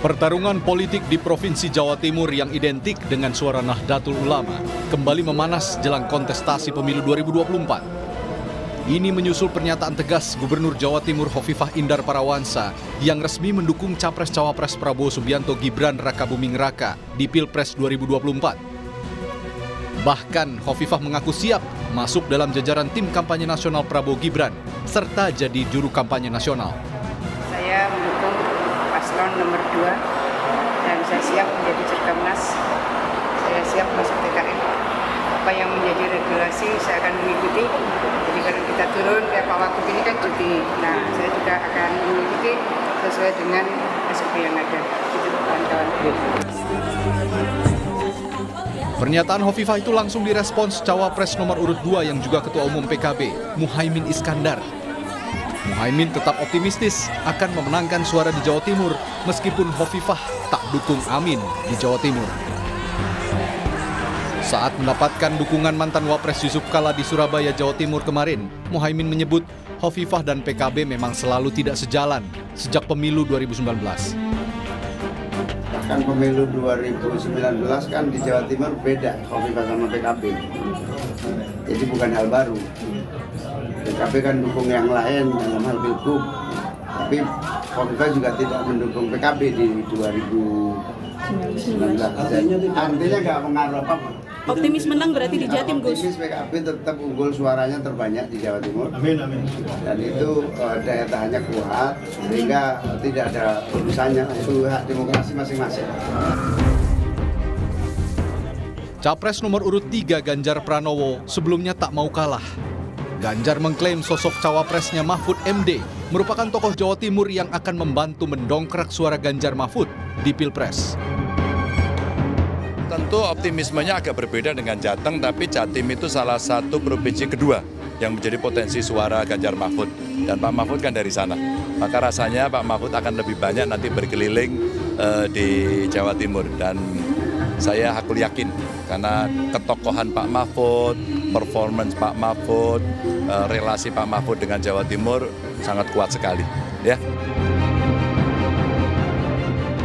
Pertarungan politik di Provinsi Jawa Timur yang identik dengan suara Nahdlatul Ulama kembali memanas jelang kontestasi pemilu 2024. Ini menyusul pernyataan tegas Gubernur Jawa Timur Hovifah Indar Parawansa yang resmi mendukung Capres-Cawapres Prabowo Subianto Gibran Rakabuming Raka di Pilpres 2024. Bahkan Hovifah mengaku siap masuk dalam jajaran tim kampanye nasional Prabowo Gibran serta jadi juru kampanye nasional. Saya mendukung paslon nomor 2 dan saya siap menjadi Cerkamnas. Saya siap masuk TKN. Apa yang menjadi regulasi saya akan mengikuti. Jadi kalau kita turun kayak Pak Wagub ini kan cuti. Nah, saya juga akan mengikuti sesuai dengan SOP yang ada. Itu kawan-kawan. Pernyataan Hovifah itu langsung direspons Cawapres nomor urut 2 yang juga Ketua Umum PKB, Muhaimin Iskandar. Muhaimin tetap optimistis akan memenangkan suara di Jawa Timur meskipun Hovifah tak dukung Amin di Jawa Timur. Saat mendapatkan dukungan mantan Wapres Yusuf Kala di Surabaya, Jawa Timur kemarin, Muhaimin menyebut Hovifah dan PKB memang selalu tidak sejalan sejak pemilu 2019. Bahkan pemilu 2019 kan di Jawa Timur beda Hovifah sama PKB. Jadi bukan hal baru. PKB kan dukung yang lain dalam hal pilgub. Tapi Hovifah juga tidak mendukung PKB di 2019. Artinya nggak mengaruh apa-apa. Optimis menang berarti di Jatim, Gus? Optimis PKB tetap unggul, suaranya terbanyak di Jawa Timur. Amin, amin. Dan itu daya tahannya kuat, sehingga tidak ada urusannya, itu hak demokrasi masing-masing. Capres nomor urut 3 Ganjar Pranowo sebelumnya tak mau kalah. Ganjar mengklaim sosok cawapresnya Mahfud MD merupakan tokoh Jawa Timur yang akan membantu mendongkrak suara Ganjar Mahfud di Pilpres. Tentu optimismenya agak berbeda dengan Jateng, tapi Jatim itu salah satu provinsi kedua yang menjadi potensi suara Ganjar Mahfud. Dan Pak Mahfud kan dari sana. Maka rasanya Pak Mahfud akan lebih banyak nanti berkeliling di Jawa Timur. Dan saya hakul yakin karena ketokohan Pak Mahfud, performance Pak Mahfud, relasi Pak Mahfud dengan Jawa Timur sangat kuat sekali. Ya.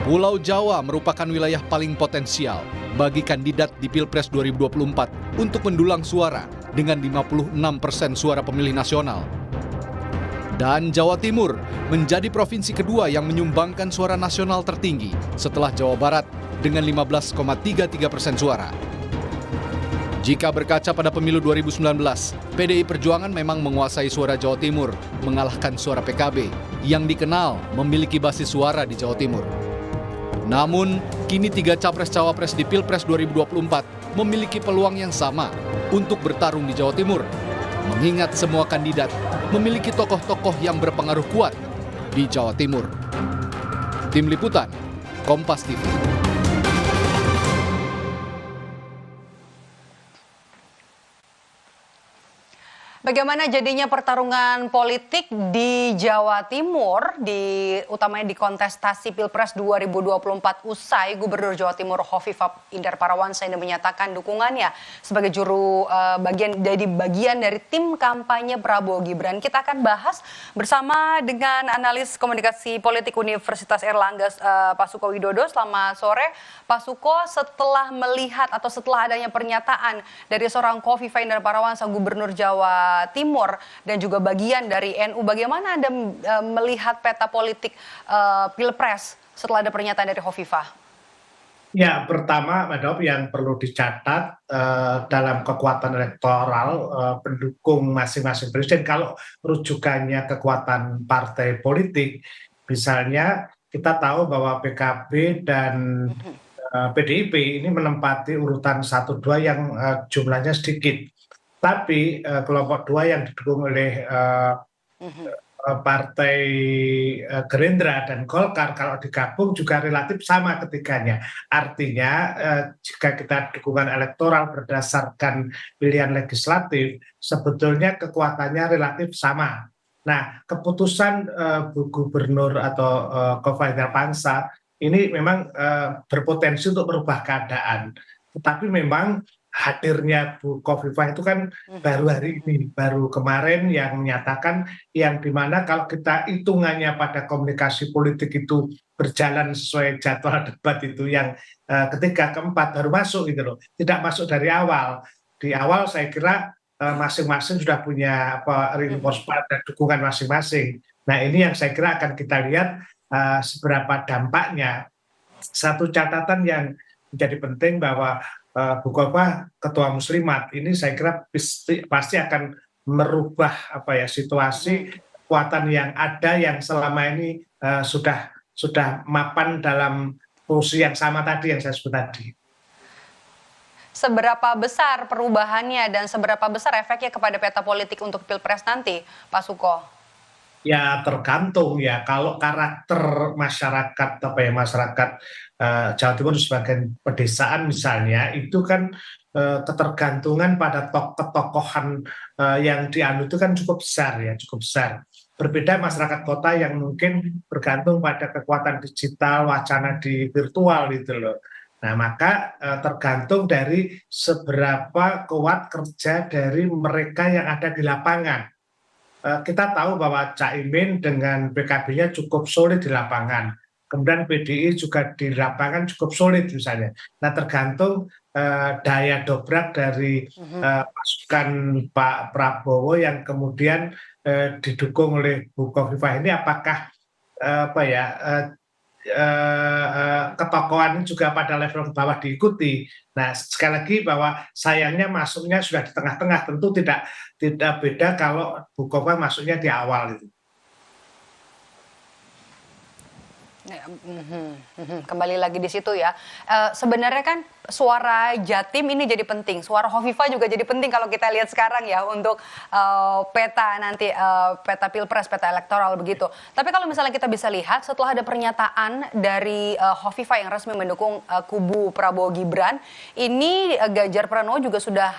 Pulau Jawa merupakan wilayah paling potensial bagi kandidat di Pilpres 2024 untuk mendulang suara dengan 56% suara pemilih nasional. Dan Jawa Timur menjadi provinsi kedua yang menyumbangkan suara nasional tertinggi setelah Jawa Barat dengan 15,33% suara. Jika berkaca pada pemilu 2019, PDI Perjuangan memang menguasai suara Jawa Timur, mengalahkan suara PKB yang dikenal memiliki basis suara di Jawa Timur. Namun, kini 3 Capres-Cawapres di Pilpres 2024 memiliki peluang yang sama untuk bertarung di Jawa Timur, mengingat semua kandidat memiliki tokoh-tokoh yang berpengaruh kuat di Jawa Timur. Tim Liputan, Kompas TV. Bagaimana jadinya pertarungan politik di Jawa Timur, utamanya di kontestasi Pilpres 2024 usai Gubernur Jawa Timur Hovifah Indar Parawansa ini menyatakan dukungannya sebagai bagian dari tim kampanye Prabowo Gibran. Kita akan bahas bersama dengan analis komunikasi politik Universitas Erlangga, Pak Suko Widodo. Selamat sore, Pak Suko. Setelah melihat atau setelah adanya pernyataan dari seorang Hovifah Indar Parawansa, Gubernur Jawa Timur dan juga bagian dari NU, bagaimana Anda melihat peta politik Pilpres setelah ada pernyataan dari Hovifah? Ya, pertama, Mbak Dop, yang perlu dicatat dalam kekuatan elektoral pendukung masing-masing presiden, kalau rujukannya kekuatan partai politik, misalnya kita tahu bahwa PKB dan PDIP ini menempati urutan 1-2 yang jumlahnya sedikit. Tapi kelompok 2 yang didukung oleh Partai Gerindra dan Golkar kalau digabung juga relatif sama ketiganya. Artinya jika kita dukungan elektoral berdasarkan pilihan legislatif, sebetulnya kekuatannya relatif sama. Nah, keputusan Gubernur atau Hovifah Indar Parawansa ini memang berpotensi untuk merubah keadaan. Tetapi memang hadirnya Bu Khofifah itu kan baru hari ini, baru kemarin yang menyatakan yang dimana kalau kita hitungannya pada komunikasi politik itu berjalan sesuai jadwal debat itu yang ketiga, keempat baru masuk gitu loh, tidak masuk dari awal. Di awal saya kira masing-masing sudah punya reinforcement dan dukungan masing-masing. Nah ini yang saya kira akan kita lihat seberapa dampaknya. Satu catatan yang menjadi penting bahwa Bu Khofifah ketua Muslimat ini saya kira pasti akan merubah situasi kekuatan yang ada yang selama ini sudah mapan dalam fungsi yang sama tadi yang saya sebut tadi. Seberapa besar perubahannya dan seberapa besar efeknya kepada peta politik untuk Pilpres nanti, Pak Suko? Ya tergantung ya, kalau karakter masyarakat masyarakat Jawa Timur sebagai pedesaan misalnya itu kan ketergantungan pada ketokohan yang dianut itu kan cukup besar ya, cukup besar. Berbeda masyarakat kota yang mungkin bergantung pada kekuatan digital, wacana di virtual gitu loh. Nah maka tergantung dari seberapa kuat kerja dari mereka yang ada di lapangan. Kita tahu bahwa Caimin dengan PKB-nya cukup solid di lapangan. Kemudian PDI juga di lapangan cukup solid misalnya. Nah tergantung daya dobrak dari pasukan Pak Prabowo yang kemudian didukung oleh Bu Khofifah ini apakah ketokohan juga pada level ke bawah diikuti. Nah sekali lagi bahwa sayangnya masuknya sudah di tengah-tengah, tentu tidak beda kalau Bu Khofifah masuknya di awal itu. Kembali lagi di situ ya. Sebenarnya kan suara Jatim ini jadi penting, suara Khofifah juga jadi penting kalau kita lihat sekarang ya untuk peta nanti peta Pilpres, peta elektoral begitu. Tapi kalau misalnya kita bisa lihat setelah ada pernyataan dari Khofifah yang resmi mendukung kubu Prabowo Gibran, ini Ganjar Pranowo juga sudah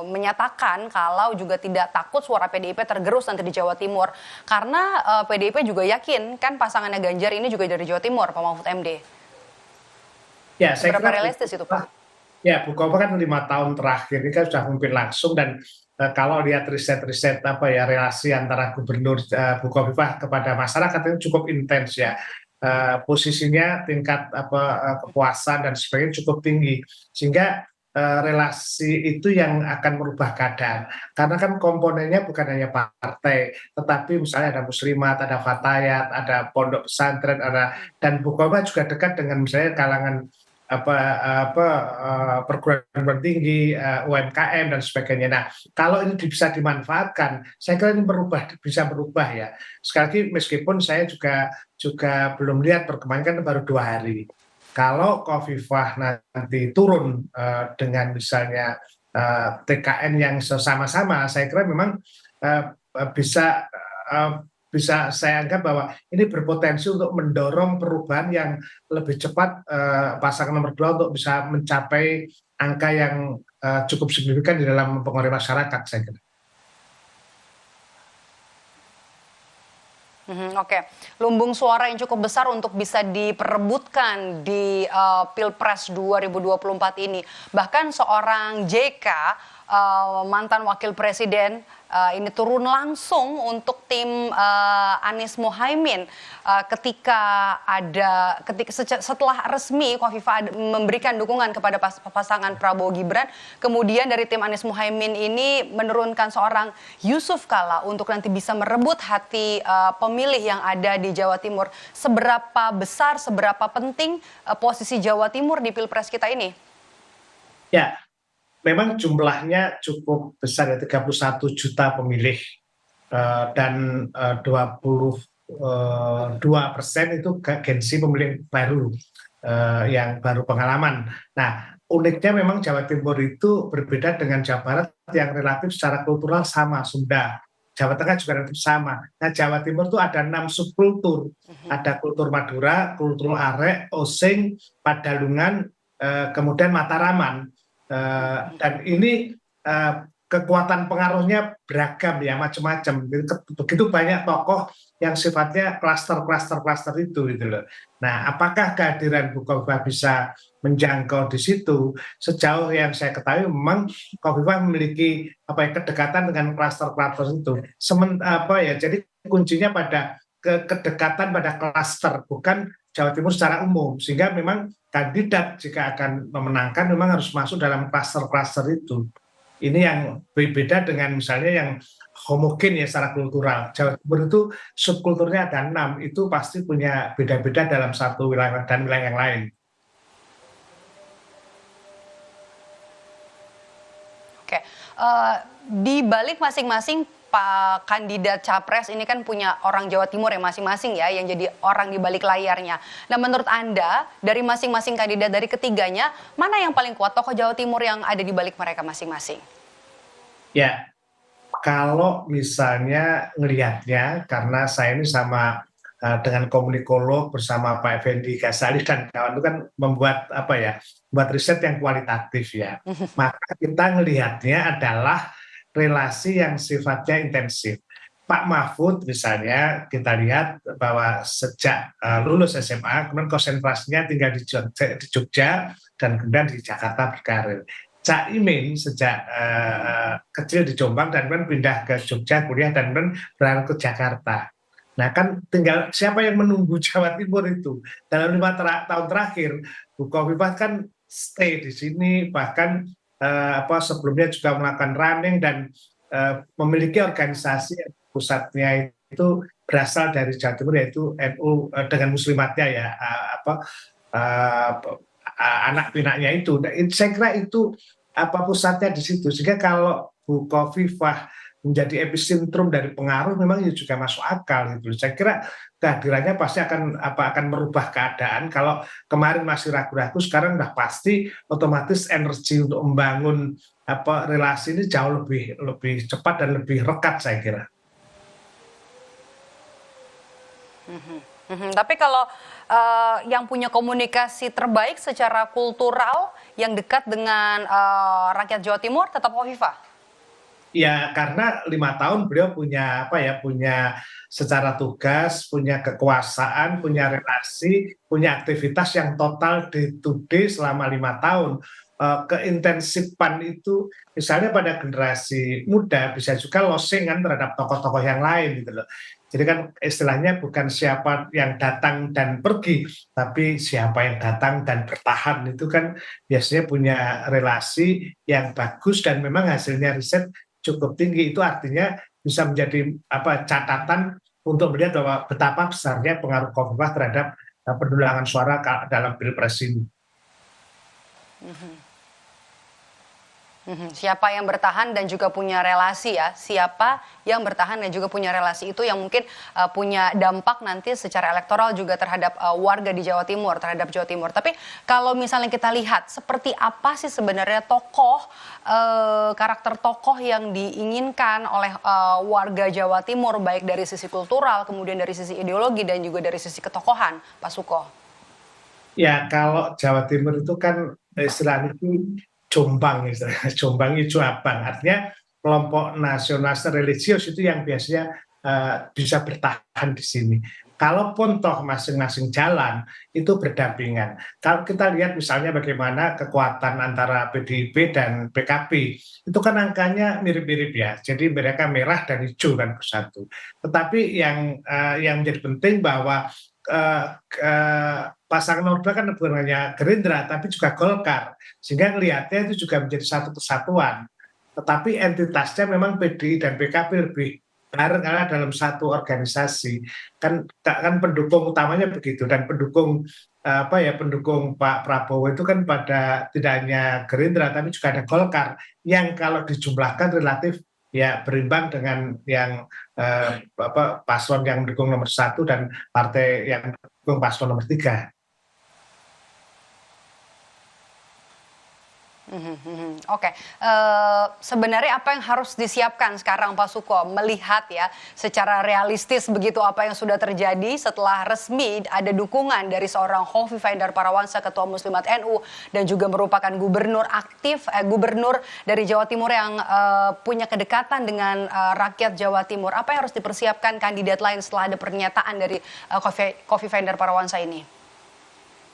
menyatakan kalau juga tidak takut suara PDIP tergerus nanti di Jawa Timur karena PDIP juga yakin kan pasangannya Ganjar ini juga dari Jawa Timur, Pak Mahfud MD. Ya, saya Seberapa kira realistis itu, Pak? Ya, Bu Khofifah kan 5 tahun terakhir ini kan sudah memimpin langsung dan kalau lihat riset-riset relasi antara Gubernur Bu Khofifah kepada masyarakat itu cukup intens ya. Posisinya tingkat kepuasan dan sebagainya cukup tinggi sehingga relasi itu yang akan merubah keadaan karena kan komponennya bukan hanya partai tetapi misalnya ada Muslimat, ada Fatayat, ada pondok pesantren, dan Bu Khofifah juga dekat dengan misalnya kalangan perguruan tinggi, UMKM dan sebagainya. Nah, kalau ini bisa dimanfaatkan, saya kira ini bisa berubah ya. Sekali lagi meskipun saya juga belum lihat perkembangan kan baru 2 hari. Kalau Khofifah nanti turun dengan misalnya TKN yang sama-sama, saya kira memang bisa saya anggap bahwa ini berpotensi untuk mendorong perubahan yang lebih cepat pasangan nomor 2 untuk bisa mencapai angka yang cukup signifikan di dalam mempengaruhi masyarakat, saya kira. Oke, lumbung suara yang cukup besar untuk bisa diperebutkan di Pilpres 2024 ini. Bahkan seorang JK, mantan wakil presiden, ini turun langsung untuk tim Anies Mohaimin setelah resmi Khofifah memberikan dukungan kepada pasangan Prabowo Gibran, kemudian dari tim Anies Mohaimin ini menurunkan seorang Yusuf Kala untuk nanti bisa merebut hati pemilih yang ada di Jawa Timur. Seberapa besar, seberapa penting posisi Jawa Timur di Pilpres kita ini? Ya, memang jumlahnya cukup besar ya, 31 juta pemilih dan 22% itu gengsi pemilih baru yang baru pengalaman. Nah, uniknya memang Jawa Timur itu berbeda dengan Jawa Barat yang relatif secara kultural sama, Sunda. Jawa Tengah juga relatif sama. Nah, Jawa Timur itu ada 6 subkultur. Ada kultur Madura, kultur Arek, Osing, Padalungan, kemudian Mataraman. Dan ini kekuatan pengaruhnya beragam ya, macam-macam. Begitu banyak tokoh yang sifatnya klaster itu gitu loh. Nah, apakah kehadiran Bu Khofifah bisa menjangkau di situ. Sejauh yang saya ketahui memang Khofifah memiliki kedekatan dengan klaster-klaster itu. Jadi kuncinya pada kedekatan pada klaster, bukan Jawa Timur secara umum, sehingga memang kandidat jika akan memenangkan memang harus masuk dalam klaster-klaster itu. Ini yang berbeda dengan misalnya yang homogen ya secara kultural. Jawa Timur itu subkulturnya ada 6, itu pasti punya beda-beda dalam satu wilayah dan wilayah yang lain. Oke, di balik masing-masing Pak kandidat capres ini kan punya orang Jawa Timur yang masing-masing ya, yang jadi orang di balik layarnya. Nah, menurut Anda dari masing-masing kandidat dari ketiganya, mana yang paling kuat tokoh Jawa Timur yang ada di balik mereka masing-masing? Ya, kalau misalnya ngelihatnya, karena saya ini sama dengan komunikolog bersama Pak Effendi Ghazali dan kawan itu kan membuat buat riset yang kualitatif ya. Maka kita ngelihatnya adalah relasi yang sifatnya intensif. Pak Mahfud misalnya kita lihat bahwa sejak lulus SMA kemudian konsentrasinya tinggal di Jogja dan kemudian di Jakarta berkarir. Caimin sejak kecil di Jombang dan kemudian pindah ke Jogja kuliah dan kemudian berangkat ke Jakarta. Nah kan tinggal siapa yang menunggu Jawa Timur itu. Dalam 5 tahun terakhir Bu Khofifah kan stay di sini, bahkan sebelumnya juga melakukan running dan memiliki organisasi yang pusatnya itu berasal dari Jawa Timur, yaitu NU dengan muslimatnya ya, anak pinaknya itu. Saya kira itu pusatnya di situ, sehingga kalau Bu Khofifah menjadi epicentrum dari pengaruh memang juga masuk akal gitu. Saya kira kehadirannya pasti akan merubah keadaan. Kalau kemarin masih ragu-ragu, sekarang udah pasti otomatis energi untuk membangun relasi ini jauh lebih cepat dan lebih rekat saya kira. Tapi kalau yang punya komunikasi terbaik secara kultural yang dekat dengan rakyat Jawa Timur tetap Khofifah. Ya karena 5 tahun beliau punya punya secara tugas, punya kekuasaan, punya relasi, punya aktivitas yang total day to day selama 5 tahun. Keintensifan itu misalnya pada generasi muda bisa juga losing kan terhadap tokoh-tokoh yang lain gitu loh. Jadi kan istilahnya bukan siapa yang datang dan pergi, tapi siapa yang datang dan bertahan itu kan biasanya punya relasi yang bagus dan memang hasilnya riset cukup tinggi. Itu artinya bisa menjadi catatan untuk melihat bahwa betapa besarnya pengaruh Khofifah terhadap pendulangan suara dalam Pilpres ini. Siapa yang bertahan dan juga punya relasi ya, siapa yang bertahan dan juga punya relasi itu yang mungkin punya dampak nanti secara elektoral juga terhadap warga di Jawa Timur, terhadap Jawa Timur. Tapi kalau misalnya kita lihat seperti apa sih sebenarnya karakter tokoh yang diinginkan oleh warga Jawa Timur, baik dari sisi kultural, kemudian dari sisi ideologi dan juga dari sisi ketokohan, Pak Suko? Ya kalau Jawa Timur itu kan istilahnya itu Jombang hijau abang, artinya kelompok nasionalis religius itu yang biasanya bisa bertahan di sini. Kalaupun toh masing-masing jalan itu berdampingan. Kalau kita lihat misalnya bagaimana kekuatan antara PDIP dan PKB, itu kan angkanya mirip-mirip ya. Jadi mereka merah dan hijau kan bersatu. Tetapi yang menjadi penting bahwa pasangan nomor 2 kan bukan hanya Gerindra tapi juga Golkar, sehingga melihatnya itu juga menjadi satu kesatuan. Tetapi entitasnya memang PDI dan PKB lebih bareng karena dalam satu organisasi. Kan pendukung utamanya begitu, dan pendukung Pak Prabowo itu kan pada tidak hanya Gerindra tapi juga ada Golkar yang kalau dijumlahkan relatif ya berimbang dengan yang paslon yang mendukung nomor 1 dan partai yang mendukung paslon nomor 3. Oke. Sebenarnya apa yang harus disiapkan sekarang Pak Suko melihat ya secara realistis begitu apa yang sudah terjadi setelah resmi ada dukungan dari seorang Khofifah Indar Parawansa, Ketua Muslimat NU, dan juga merupakan gubernur dari Jawa Timur yang punya kedekatan dengan rakyat Jawa Timur. Apa yang harus dipersiapkan kandidat lain setelah ada pernyataan dari Khofifah Indar Parawansa ini?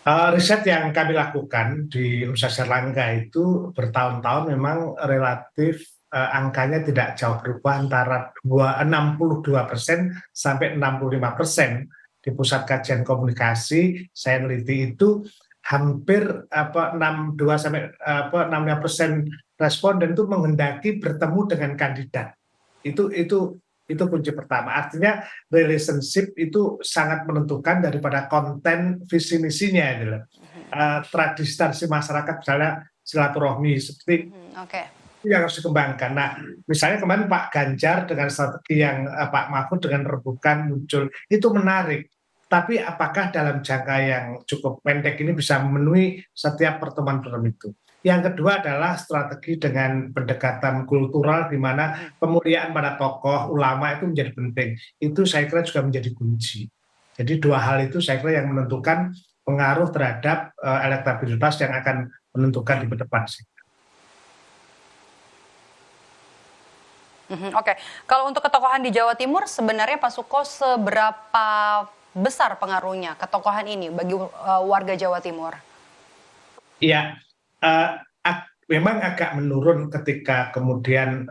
Riset yang kami lakukan di Universitas Erlangga itu bertahun-tahun memang relatif angkanya tidak jauh berubah antara 62% sampai 65%. Di Pusat Kajian Komunikasi saya neliti itu hampir 62 sampai 65% responden itu menghendaki bertemu dengan kandidat. Itu kunci pertama. Artinya relationship itu sangat menentukan daripada konten visi misinya gitu loh. Tradisi masyarakat misalnya silaturahmi seperti Oke. itu yang harus dikembangkan. Nah, misalnya kemarin Pak Ganjar dengan strategi yang Pak Mahfud dengan rebukan muncul itu menarik. Tapi apakah dalam jangka yang cukup pendek ini bisa memenuhi setiap pertemuan-pertemuan itu? Yang kedua adalah strategi dengan pendekatan kultural di mana pemuliaan pada tokoh ulama itu menjadi penting. Itu saya kira juga menjadi kunci. Jadi dua hal itu saya kira yang menentukan pengaruh terhadap elektabilitas yang akan menentukan di depan sih. Oke, kalau untuk ketokohan di Jawa Timur sebenarnya Pak Suko seberapa besar pengaruhnya ketokohan ini bagi warga Jawa Timur? Ya, memang agak menurun ketika kemudian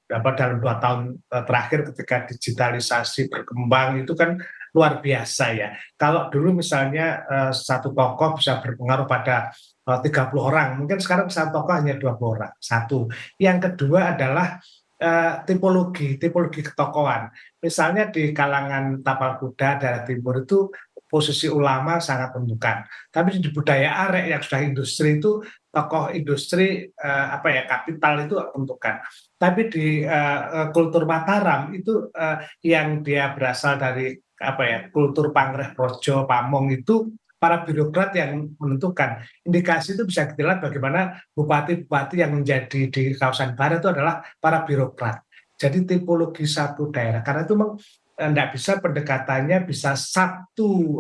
dalam 2 tahun terakhir ketika digitalisasi berkembang itu kan luar biasa ya. Kalau dulu misalnya satu tokoh bisa berpengaruh pada 30 orang, mungkin sekarang satu tokoh hanya 20 orang. Satu. Yang kedua adalah tipologi ketokohan. Misalnya di kalangan tapal kuda daerah timur itu posisi ulama sangat menentukan. Tapi di budaya arek yang sudah industri itu tokoh industri kapital itu menentukan. Tapi di kultur Mataram itu yang dia berasal dari kultur Pangreh Projo, Pamong itu para birokrat yang menentukan. Indikasi itu bisa kita lihat bagaimana bupati-bupati yang menjadi di kawasan barat itu adalah para birokrat. Jadi tipologi satu daerah. Karena itu tidak bisa pendekatannya bisa satu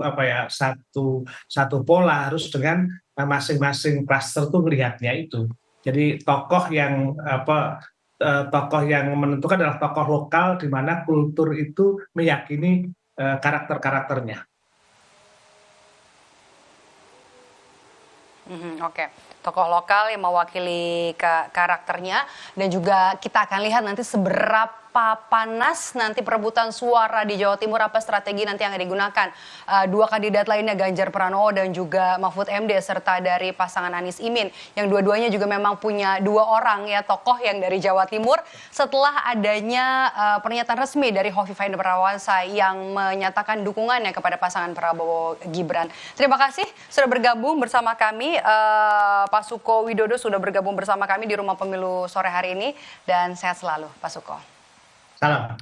pola, harus dengan masing-masing klaster itu melihatnya itu. Jadi tokoh yang menentukan adalah tokoh lokal di mana kultur itu meyakini karakter-karakternya. Oke, tokoh lokal yang mewakili karakternya dan juga kita akan lihat nanti seberapa panas nanti perebutan suara di Jawa Timur, apa strategi nanti yang digunakan dua kandidat lainnya Ganjar Pranowo dan juga Mahfud MD serta dari pasangan Anies Imin yang dua-duanya juga memang punya 2 orang ya tokoh yang dari Jawa Timur setelah adanya pernyataan resmi dari Hovifah Indar Parawansa yang menyatakan dukungannya kepada pasangan Prabowo Gibran. Terima kasih sudah bergabung bersama kami. Pak Suko Widodo sudah bergabung bersama kami di Rumah Pemilu sore hari ini dan sehat selalu Pak Suko. Salam.